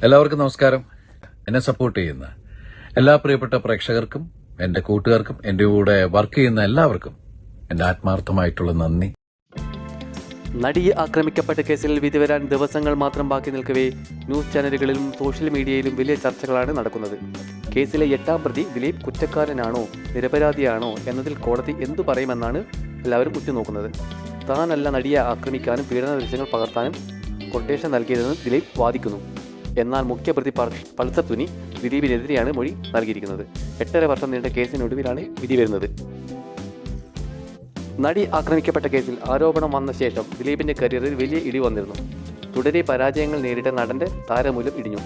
എല്ലാവർക്കും നമസ്കാരം. എന്നെ സപ്പോർട്ട് ചെയ്യുന്ന എല്ലാ പ്രിയപ്പെട്ട പ്രേക്ഷകർക്കും, എന്റെ കൂട്ടുകാർക്കും, എന്റെ കൂടെ വർക്ക് ചെയ്യുന്ന എല്ലാവർക്കും എന്റെ ആത്മാർത്ഥമായിട്ടുള്ള നന്ദി. നടിയെ ആക്രമിക്കപ്പെട്ട കേസിൽ വിധി വരാൻ ദിവസങ്ങൾ മാത്രം ബാക്കി നിൽക്കവേ ന്യൂസ് ചാനലുകളിലും സോഷ്യൽ മീഡിയയിലും വലിയ ചർച്ചകളാണ് നടക്കുന്നത്. കേസിലെ 8ാം പ്രതി ദിലീപ് കുറ്റക്കാരനാണോ നിരപരാധിയാണോ എന്നതിൽ കോടതി എന്തു പറയുമെന്നാണ് എല്ലാവരും ഉറ്റുനോക്കുന്നത്. താനല്ല നടിയെ ആക്രമിക്കാനും പീഡന ദൃശ്യങ്ങൾ പകർത്താനും കൊട്ടേഷൻ നൽകിയതെന്ന് ദിലീപ് വാദിക്കുന്നു. എന്നാൽ മുഖ്യപ്രതി പൾസർ തുനി ദിലീപിനെതിരെയാണ് മൊഴി നൽകിയിരിക്കുന്നത്. 8.5 വർഷം നീണ്ട കേസിനൊടുവിലാണ് വിധി വരുന്നത്. നടി ആക്രമിക്കപ്പെട്ട കേസിൽ ആരോപണം വന്ന ശേഷം ദിലീപിന്റെ കരിയറിൽ വലിയ ഇടി വന്നിരുന്നു. തുടരെ പരാജയങ്ങൾ നേരിട്ട നടന്റെ താരമൂല്യം ഇടിഞ്ഞു.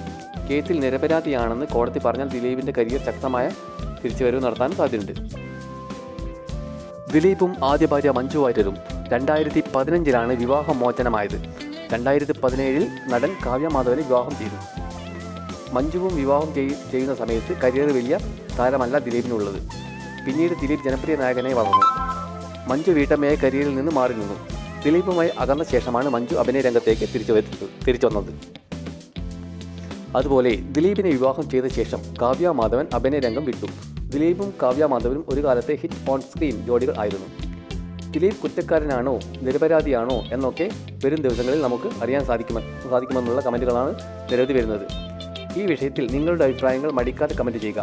കേസിൽ നിരപരാധിയാണെന്ന് കോടതി പറഞ്ഞാൽ ദിലീപിന്റെ കരിയർ ശക്തമായ തിരിച്ചുവരവ് നടത്താൻ സാധ്യതയുണ്ട്. ദിലീപും ആദ്യ ഭാര്യ മഞ്ജു വാര്യരും 2015 വിവാഹമോചനമായത്. 2017 നടൻ കാവ്യ മാധവനെ വിവാഹം ചെയ്തു. മഞ്ജുവും വിവാഹം ചെയ്യുന്ന സമയത്ത് കരിയർ വലിയ താരമല്ല ദിലീപിനുള്ളത്. പിന്നീട് ദിലീപ് ജനപ്രിയ നായകനായി വളർന്നു. മഞ്ജു വീട്ടമ്മയായി കരിയറിൽ നിന്ന് മാറി നിന്നു. ദിലീപുമായി അകന്ന ശേഷമാണ് മഞ്ജു അഭിനയ രംഗത്തേക്ക് തിരിച്ചു വന്നത്. അതുപോലെ ദിലീപിനെ വിവാഹം ചെയ്ത ശേഷം കാവ്യ മാധവൻ അഭിനയ രംഗം വിട്ടു. ദിലീപും കാവ്യ മാധവനും ഒരു കാലത്തെ ഹിറ്റ് ഓൺ സ്ക്രീൻ ജോഡികൾ ആയിരുന്നു. ദിലീപ് കുറ്റക്കാരനാണോ നിരപരാധിയാണോ എന്നൊക്കെ വരും ദിവസങ്ങളിൽ നമുക്ക് അറിയാൻ സാധിക്കുമെന്നുള്ള കമൻറ്റുകളാണ് നിരവധി വരുന്നത്. ഈ വിഷയത്തിൽ നിങ്ങളുടെ അഭിപ്രായങ്ങൾ മടിക്കാതെ കമൻറ്റ് ചെയ്യുക.